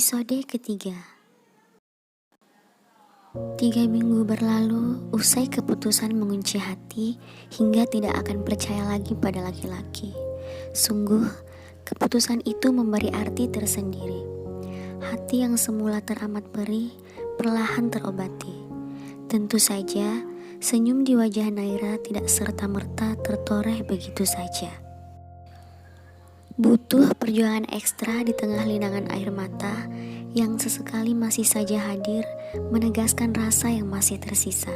Episode ketiga. 3 minggu berlalu, usai keputusan mengunci hati hingga tidak akan percaya lagi pada laki-laki. Sungguh, keputusan itu memberi arti tersendiri. Hati yang semula teramat perih, perlahan terobati. Tentu saja, senyum di wajah Naira tidak serta-merta tertoreh begitu saja. Butuh perjuangan ekstra di tengah linangan air mata yang sesekali masih saja hadir menegaskan rasa yang masih tersisa.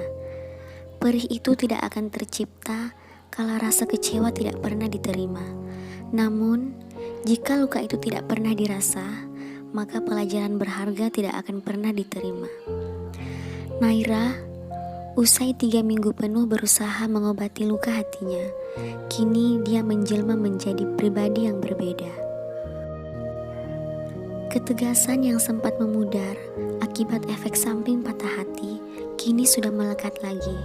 Perih itu tidak akan tercipta kala rasa kecewa tidak pernah diterima. Namun, jika luka itu tidak pernah dirasa, maka pelajaran berharga tidak akan pernah diterima. Naira, usai 3 minggu penuh berusaha mengobati luka hatinya, kini dia menjelma menjadi pribadi yang berbeda. Ketegasan yang sempat memudar akibat efek samping patah hati, kini sudah melekat lagi.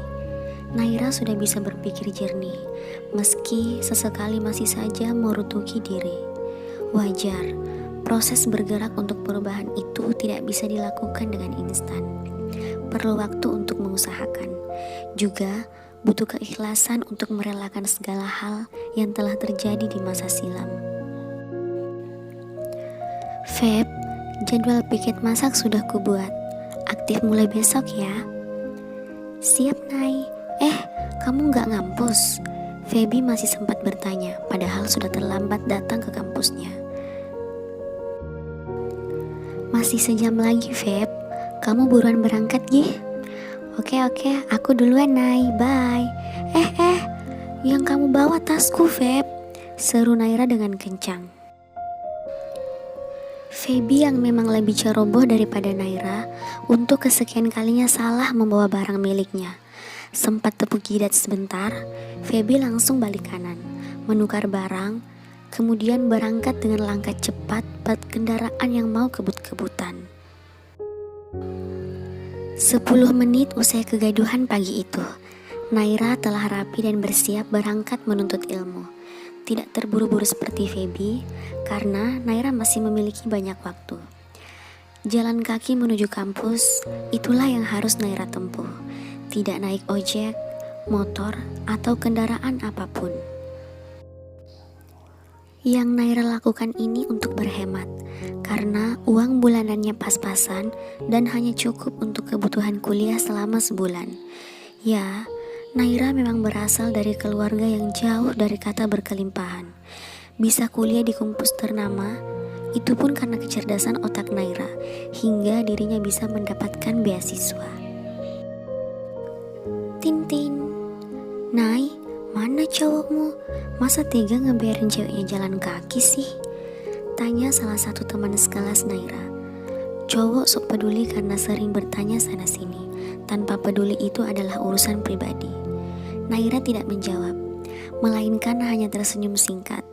Naira sudah bisa berpikir jernih, meski sesekali masih saja merutuki diri. Wajar, proses bergerak untuk perubahan itu tidak bisa dilakukan dengan instan. Perlu waktu untuk mengusahakan. Juga butuh keikhlasan untuk merelakan segala hal yang telah terjadi di masa silam. Feb, jadwal piket masak sudah kubuat. Aktif mulai besok ya. Siap, Nay. Kamu gak ngampus? Feby masih sempat bertanya, padahal sudah terlambat datang ke kampusnya. Masih sejam lagi, Feb. Kamu buruan berangkat, Gih? Oke, aku duluan, Nay. Bye. Yang kamu bawa tasku, Feb, seru Naira dengan kencang. Feby yang memang lebih ceroboh daripada Naira untuk kesekian kalinya salah membawa barang miliknya. Sempat tepuk jidat sebentar, Feby langsung balik kanan, menukar barang, kemudian berangkat dengan langkah cepat pada kendaraan yang mau kebut-kebutan. 10 menit usai kegaduhan pagi itu, Naira telah rapi dan bersiap berangkat menuntut ilmu. Tidak terburu-buru seperti Feby, karena Naira masih memiliki banyak waktu. Jalan kaki menuju kampus, itulah yang harus Naira tempuh. Tidak naik ojek, motor, atau kendaraan apapun. Yang Naira lakukan ini untuk berhemat, karena uang bulanannya pas-pasan dan hanya cukup untuk kebutuhan kuliah selama sebulan. Ya, Naira memang berasal dari keluarga yang jauh dari kata berkelimpahan. Bisa kuliah di kampus ternama, itu pun karena kecerdasan otak Naira, hingga dirinya bisa mendapatkan beasiswa. Tintin, Nay, mana cowokmu? Masa tega ngebiarin ceweknya jalan kaki sih? Tanya salah satu teman sekelas Naira. Cowok sok peduli karena sering bertanya sana sini, tanpa peduli itu adalah urusan pribadi. Naira tidak menjawab, melainkan hanya tersenyum singkat.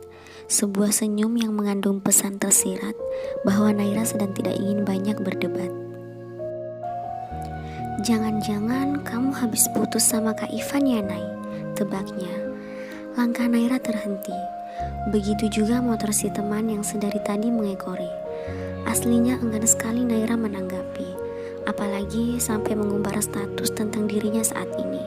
Sebuah senyum yang mengandung pesan tersirat bahwa Naira sedang tidak ingin banyak berdebat. Jangan-jangan kamu habis putus sama Kak Ivan ya, Nay? Tebaknya. Langkah Naira terhenti. Begitu juga motor si teman yang sedari tadi mengekori. Aslinya enggan sekali Naira menanggapi, apalagi sampai mengumbar status tentang dirinya saat ini.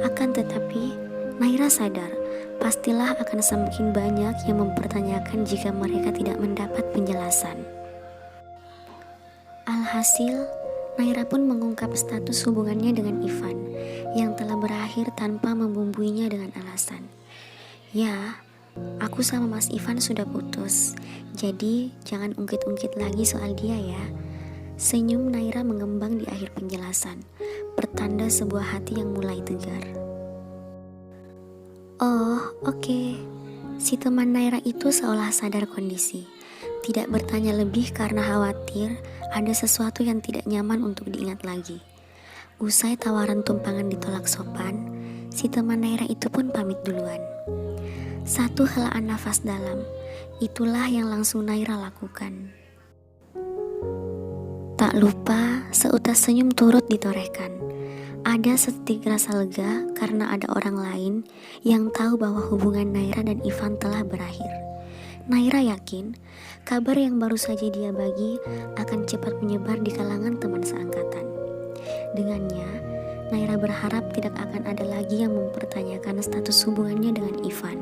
Akan tetapi, Naira sadar, pastilah akan semakin banyak yang mempertanyakan jika mereka tidak mendapat penjelasan. Alhasil, Naira pun mengungkap status hubungannya dengan Ivan yang telah berakhir tanpa membumbuinya dengan alasan. Ya, aku sama Mas Ivan sudah putus, jadi jangan ungkit-ungkit lagi soal dia ya. Senyum Naira mengembang di akhir penjelasan, pertanda sebuah hati yang mulai tegar. Oh, oke. Si teman Naira itu seolah sadar kondisi. Tidak bertanya lebih karena khawatir ada sesuatu yang tidak nyaman untuk diingat lagi. Usai tawaran tumpangan ditolak sopan, si teman Naira itu pun pamit duluan. Satu helaan nafas dalam, itulah yang langsung Naira lakukan. Tak lupa, seutas senyum turut ditorehkan. Ada sedetik rasa lega karena ada orang lain yang tahu bahwa hubungan Naira dan Ivan telah berakhir. Naira yakin Kabar yang baru saja dia bagi akan cepat menyebar di kalangan teman seangkatan. Dengannya, Naira berharap tidak akan ada lagi yang mempertanyakan status hubungannya dengan Ivan.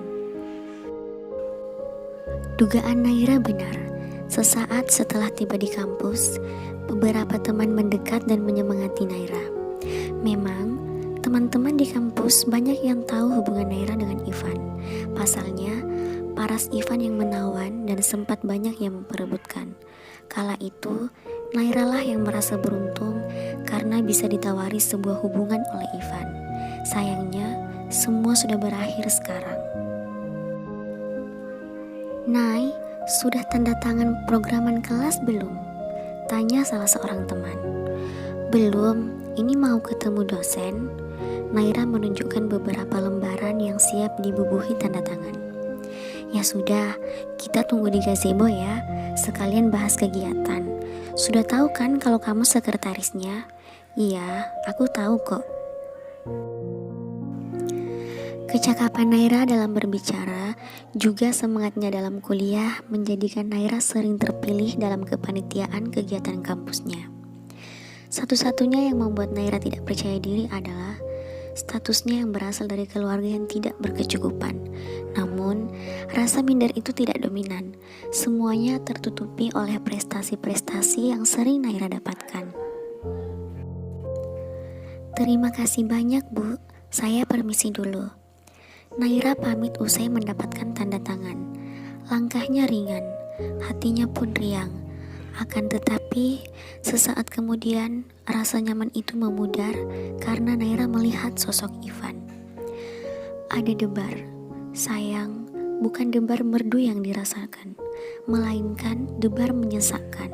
Dugaan Naira benar. Sesaat setelah tiba di kampus, beberapa teman mendekat dan menyemangati Naira. Memang, teman-teman di kampus banyak yang tahu hubungan Naira dengan Ivan. Pasalnya, paras Ivan yang menawan dan sempat banyak yang memperebutkan. Kala itu, Naira lah yang merasa beruntung karena bisa ditawari sebuah hubungan oleh Ivan. Sayangnya, semua sudah berakhir sekarang. "Nay, sudah tanda tangan programan kelas belum?" tanya salah seorang teman. "Belum, ini mau ketemu dosen." Naira menunjukkan beberapa lembaran yang siap dibubuhi tanda tangan. "Ya sudah, kita tunggu di gazebo ya, sekalian bahas kegiatan. Sudah tahu kan kalau kamu sekretarisnya?" "Iya, aku tahu kok." Kecakapan Naira dalam berbicara, juga semangatnya dalam kuliah menjadikan Naira sering terpilih dalam kepanitiaan kegiatan kampusnya. Satu-satunya yang membuat Naira tidak percaya diri adalah statusnya yang berasal dari keluarga yang tidak berkecukupan. Namun, rasa minder itu tidak dominan. Semuanya tertutupi oleh prestasi-prestasi yang sering Naira dapatkan. "Terima kasih banyak, Bu. Saya permisi dulu." Naira pamit usai mendapatkan tanda tangan. Langkahnya ringan, hatinya pun riang. Akan tetapi, sesaat kemudian rasa nyaman itu memudar karena Naira melihat sosok Ivan. Ada debar. Sayang, bukan debar merdu yang dirasakan, melainkan debar menyesakkan.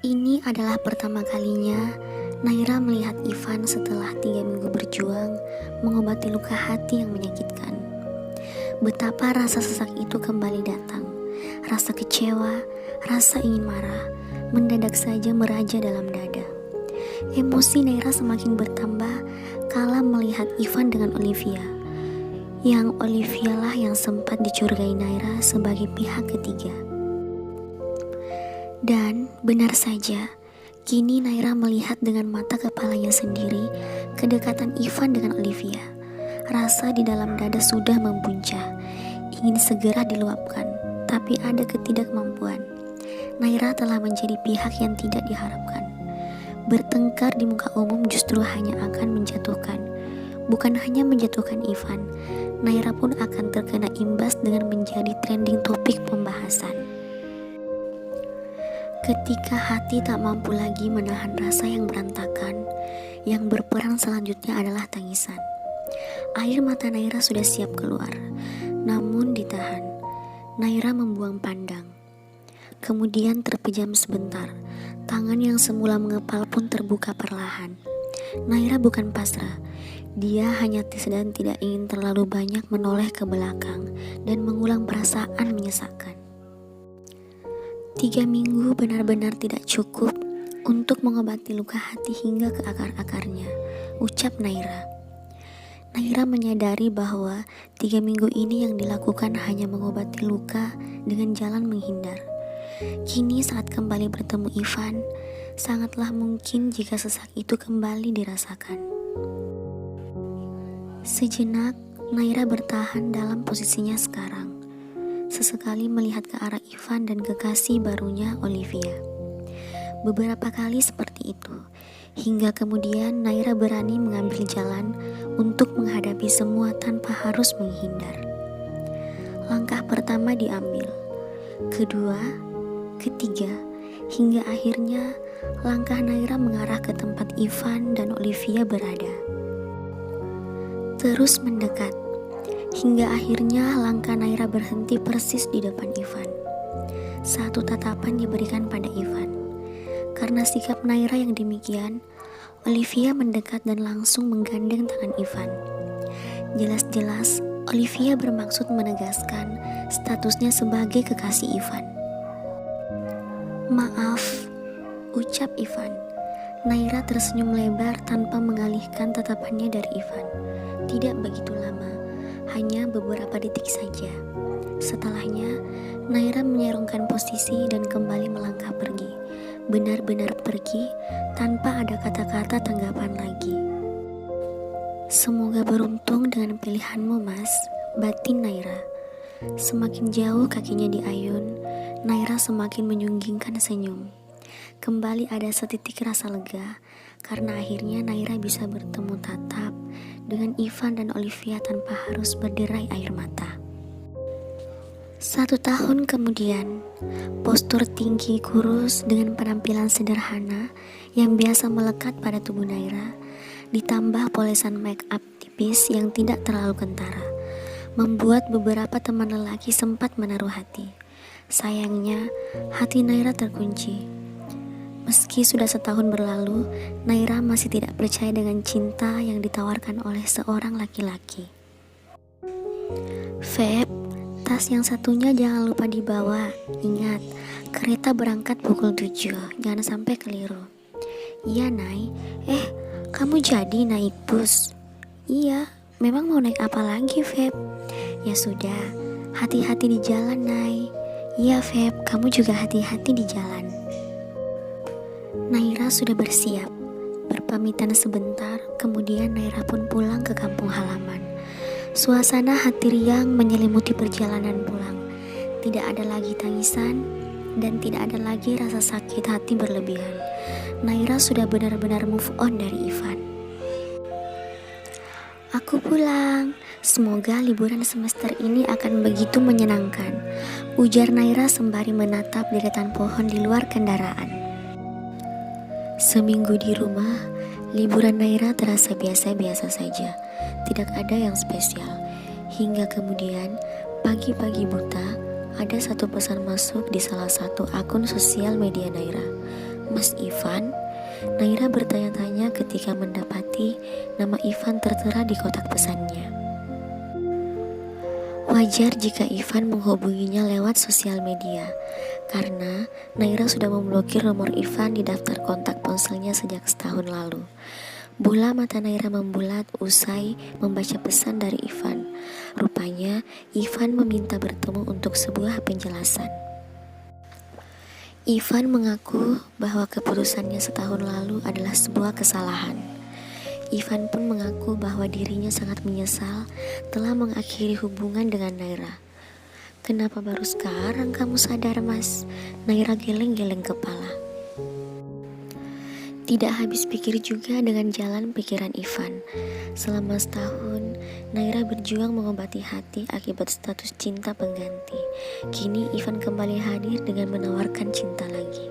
Ini adalah pertama kalinya Naira melihat Ivan setelah 3 minggu berjuang mengobati luka hati yang menyakitkan. Betapa rasa sesak itu kembali datang. Rasa kecewa, rasa ingin marah, mendadak saja meraja dalam dada. Emosi Naira semakin bertambah kala melihat Ivan dengan Olivia. Yang Olivia lah yang sempat dicurigai Naira sebagai pihak ketiga. Dan benar saja, kini Naira melihat dengan mata kepalanya sendiri kedekatan Ivan dengan Olivia. Rasa di dalam dada sudah membuncah, ingin segera diluapkan, tapi ada ketidakmampuan. Naira telah menjadi pihak yang tidak diharapkan. Bertengkar di muka umum justru hanya akan menjatuhkan. Bukan hanya menjatuhkan Ivan, Naira pun akan terkena imbas dengan menjadi trending topik pembahasan. Ketika hati tak mampu lagi menahan rasa yang berantakan, yang berperang selanjutnya adalah tangisan. Air mata Naira sudah siap keluar, namun ditahan. Naira membuang pandang. Kemudian terpejam sebentar, tangan yang semula mengepal pun terbuka perlahan. Naira bukan pasrah, dia hanya sedang tidak ingin terlalu banyak menoleh ke belakang dan mengulang perasaan menyesakkan. 3 minggu benar-benar tidak cukup untuk mengobati luka hati hingga ke akar-akarnya, ucap Naira. Naira menyadari bahwa 3 minggu ini yang dilakukan hanya mengobati luka dengan jalan menghindar. Kini saat kembali bertemu Ivan, sangatlah mungkin jika sesak itu kembali dirasakan. Sejenak, Naira bertahan dalam posisinya sekarang. Sesekali melihat ke arah Ivan dan kekasih barunya Olivia. Beberapa kali seperti itu, hingga kemudian Naira berani mengambil jalan untuk menghadapi semua tanpa harus menghindar. Langkah pertama diambil, kedua, ketiga, hingga akhirnya langkah Naira mengarah ke tempat Ivan dan Olivia berada. Terus mendekat, hingga akhirnya langkah Naira berhenti persis di depan Ivan. Satu tatapan diberikan pada Ivan. Karena sikap Naira yang demikian, Olivia mendekat dan langsung menggandeng tangan Ivan. Jelas-jelas Olivia bermaksud menegaskan statusnya sebagai kekasih Ivan. "Maaf," ucap Ivan. Naira tersenyum lebar tanpa mengalihkan tatapannya dari Ivan. Tidak begitu lama, hanya beberapa detik saja. Setelahnya, Naira menyerongkan posisi dan kembali melangkah pergi. Benar-benar pergi tanpa ada kata-kata tanggapan lagi. Semoga beruntung dengan pilihanmu, Mas, batin Naira. Semakin jauh kakinya diayun, Naira semakin menyunggingkan senyum. Kembali ada setitik rasa lega, karena akhirnya Naira bisa bertemu tatap dengan Ivan dan Olivia tanpa harus berderai air mata. 1 tahun kemudian, postur tinggi kurus dengan penampilan sederhana yang biasa melekat pada tubuh Naira, ditambah polesan make up tipis yang tidak terlalu kentara, membuat beberapa teman lelaki sempat menaruh hati. Sayangnya, hati Naira terkunci. Meski sudah 1 tahun berlalu, Naira masih tidak percaya dengan cinta yang ditawarkan oleh seorang laki-laki. Feb, tas yang satunya jangan lupa dibawa. Ingat, kereta berangkat pukul 7, jangan sampai keliru. Iya, Nay. Kamu jadi naik bus? Iya, memang mau naik apa lagi, Feb? Ya sudah, hati-hati di jalan, Nay. Iya, Feb, kamu juga hati-hati di jalan. Naira sudah bersiap. Berpamitan sebentar, kemudian Naira pun pulang ke kampung halaman. Suasana hati riang menyelimuti perjalanan pulang. Tidak ada lagi tangisan dan tidak ada lagi rasa sakit hati berlebihan. Naira sudah benar-benar move on dari Ivan. Aku pulang. Semoga liburan semester ini akan begitu menyenangkan, ujar Naira sembari menatap deretan pohon di luar kendaraan. Seminggu di rumah, liburan Naira terasa biasa-biasa saja. Tidak ada yang spesial. Hingga kemudian, pagi-pagi buta, ada satu pesan masuk di salah satu akun sosial media Naira. Mas Ivan? Naira bertanya-tanya ketika mendapati nama Ivan tertera di kotak pesannya. Wajar jika Ivan menghubunginya lewat sosial media, karena Naira sudah memblokir nomor Ivan di daftar kontak ponselnya sejak setahun lalu. Bola mata Naira membulat usai membaca pesan dari Ivan. Rupanya Ivan meminta bertemu untuk sebuah penjelasan. Ivan mengaku bahwa keputusannya setahun lalu adalah sebuah kesalahan. Ivan pun mengaku bahwa dirinya sangat menyesal telah mengakhiri hubungan dengan Naira. Kenapa baru sekarang kamu sadar, Mas? Naira geleng-geleng kepala. Tidak habis pikir juga dengan jalan pikiran Ivan. Selama setahun, Naira berjuang mengobati hati akibat status cinta pengganti. Kini Ivan kembali hadir dengan menawarkan cinta lagi.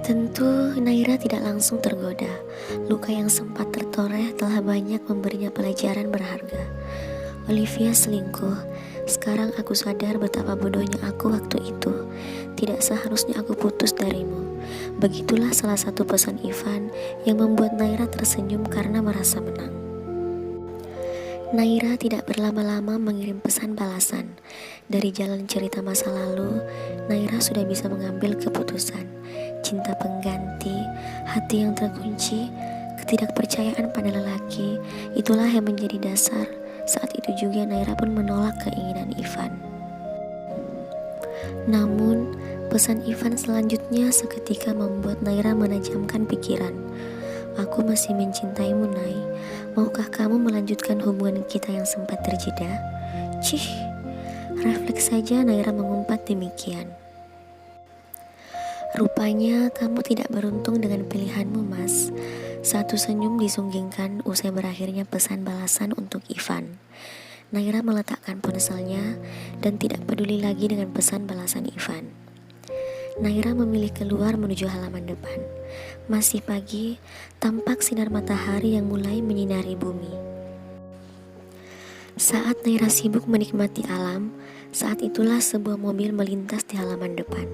Tentu Naira tidak langsung tergoda. Luka yang sempat tertoreh telah banyak memberinya pelajaran berharga. Olivia selingkuh. Sekarang aku sadar betapa bodohnya aku waktu itu. Tidak seharusnya aku putus darimu. Begitulah salah satu pesan Ivan yang membuat Naira tersenyum karena merasa menang. Naira tidak berlama-lama mengirim pesan balasan. Dari jalan cerita masa lalu, Naira sudah bisa mengambil keputusan. Cinta pengganti, hati yang terkunci, ketidakpercayaan pada lelaki, itulah yang menjadi dasar. Saat itu juga Naira pun menolak keinginan Ivan. Namun, pesan Ivan selanjutnya seketika membuat Naira menajamkan pikiran. Aku masih mencintaimu, Nay. Maukah kamu melanjutkan hubungan kita yang sempat terjeda? Cih, refleks saja Naira mengumpat demikian. Rupanya kamu tidak beruntung dengan pilihanmu, Mas. Satu senyum disunggingkan usai berakhirnya pesan balasan untuk Ivan. Naira meletakkan ponselnya dan tidak peduli lagi dengan pesan balasan Ivan. Naira memilih keluar menuju halaman depan. Masih pagi, tampak sinar matahari yang mulai menyinari bumi. Saat Naira sibuk menikmati alam, saat itulah sebuah mobil melintas di halaman depan.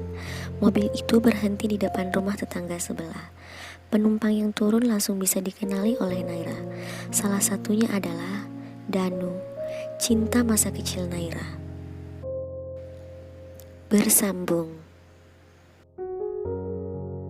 Mobil itu berhenti di depan rumah tetangga sebelah. Penumpang yang turun langsung bisa dikenali oleh Naira. Salah satunya adalah Danu, cinta masa kecil Naira. Bersambung.